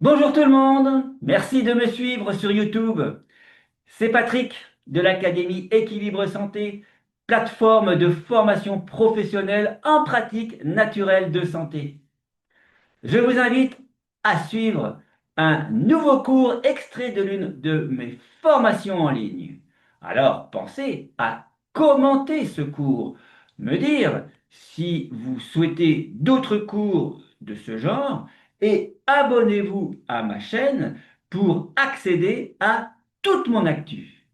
Bonjour tout le monde, merci de me suivre sur YouTube. C'est Patrick de l'Académie Équilibre Santé, plateforme de formation professionnelle en pratique naturelle de santé. Je vous invite à suivre un nouveau cours extrait de l'une de mes formations en ligne. Alors pensez à commenter ce cours, me dire si vous souhaitez d'autres cours de ce genre et abonnez-vous à ma chaîne pour accéder à toute mon actu.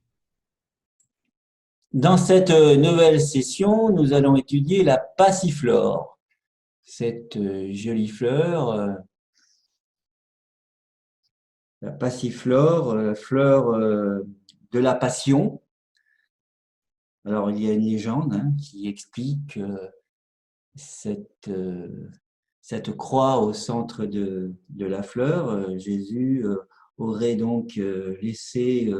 Dans cette nouvelle session, nous allons étudier la passiflore. Cette jolie fleur, la passiflore, fleur de la passion. Alors, il y a une légende qui explique cette, euh, cette croix au centre de la fleur. Jésus aurait donc laissé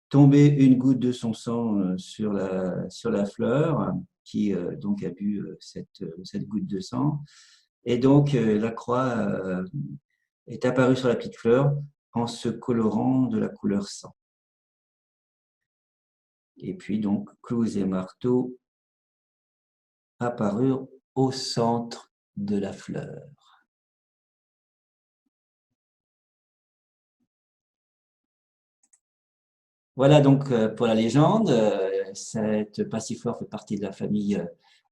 tomber une goutte de son sang sur la fleur, qui donc a bu cette goutte de sang. Et donc, la croix est apparue sur la petite fleur en se colorant de la couleur sang. Et puis, donc, clous et marteaux apparurent au centre de la fleur. Voilà donc pour la légende. Cette passiflore fait partie de la famille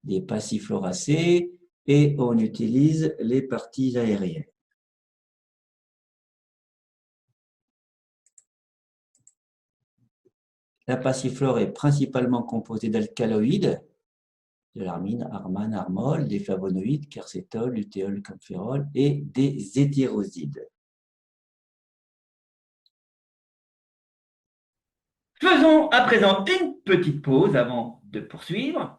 des passifloracées et on utilise les parties aériennes. La passiflore est principalement composée d'alcaloïdes, de l'armine, armane, armol, des flavonoïdes, quercétol, lutéol, camphérol et des hétérosides. Faisons à présent une petite pause avant de poursuivre.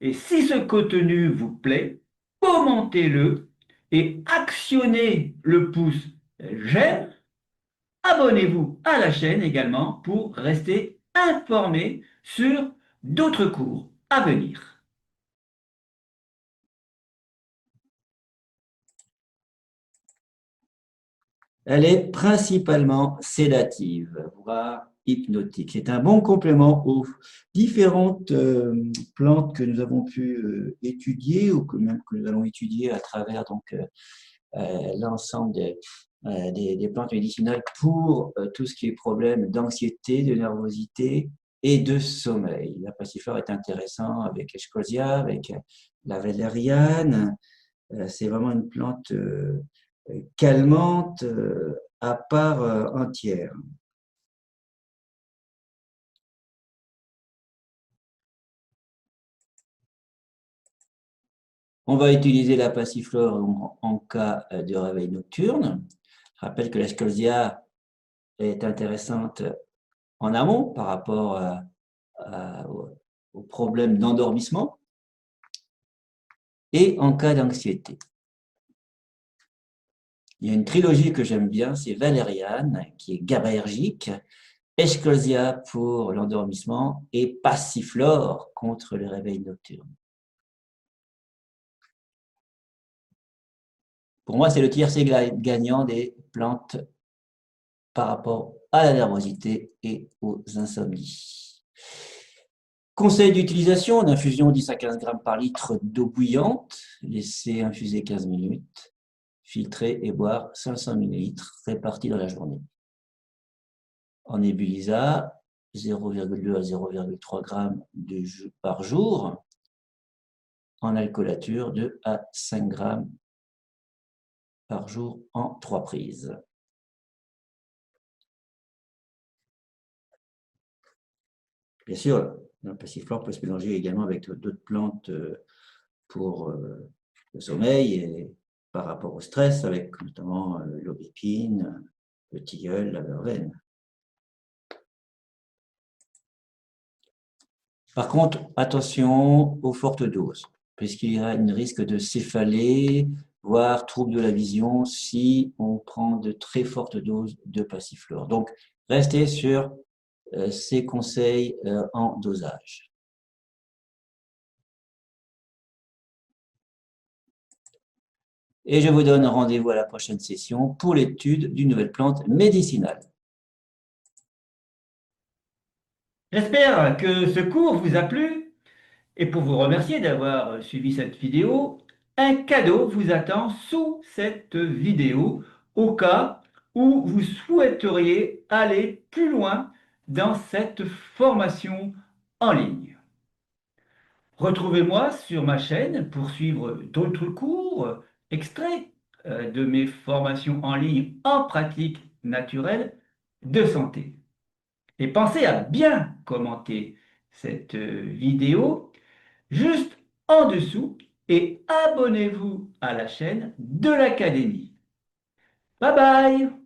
Et si ce contenu vous plaît, commentez-le et actionnez le pouce j'aime. Abonnez-vous à la chaîne également pour rester informé sur d'autres cours à venir. Elle est principalement sédative, voire hypnotique. C'est un bon complément aux différentes plantes que nous avons pu étudier ou que même que nous allons étudier à travers l'ensemble des plantes médicinales pour tout ce qui est problème d'anxiété, de nervosité et de sommeil. La passiflore est intéressant avec Eschscholzia, avec la valériane. C'est vraiment une plante calmante à part entière. On va utiliser la passiflore en cas de réveil nocturne. Je rappelle que la Scolzia est intéressante en amont par rapport aux problèmes d'endormissement et en cas d'anxiété. Il y a une trilogie que j'aime bien, c'est Valériane, qui est GABAergique, Eschscholzia pour l'endormissement et Passiflore contre le réveil nocturne. Pour moi, c'est le tiercé gagnant des plantes par rapport à la nervosité et aux insomnies. Conseil d'utilisation, d'infusion 10 à 15 grammes par litre d'eau bouillante, laisser infuser 15 minutes, filtrer et boire 500 millilitres répartis dans la journée. En Nebulisa, 0,2 à 0,3 g par jour. En alcoolature, 2 à 5 grammes par jour en 3 prises. Bien sûr, la passiflore peut se mélanger également avec d'autres plantes pour le sommeil et par rapport au stress, avec notamment l'aubépine, le tilleul, la verveine. Par contre, attention aux fortes doses, puisqu'il y a un risque de céphalée, voire trouble de la vision, si on prend de très fortes doses de passiflore. Donc, restez sur ces conseils en dosage. et je vous donne rendez-vous à la prochaine session pour l'étude d'une nouvelle plante médicinale. J'espère que ce cours vous a plu et pour vous remercier d'avoir suivi cette vidéo, un cadeau vous attend sous cette vidéo au cas où vous souhaiteriez aller plus loin dans cette formation en ligne. Retrouvez-moi sur ma chaîne pour suivre d'autres cours extraits de mes formations en ligne en pratique naturelle de santé. Et pensez à bien commenter cette vidéo juste en dessous et abonnez-vous à la chaîne de l'Académie. Bye bye!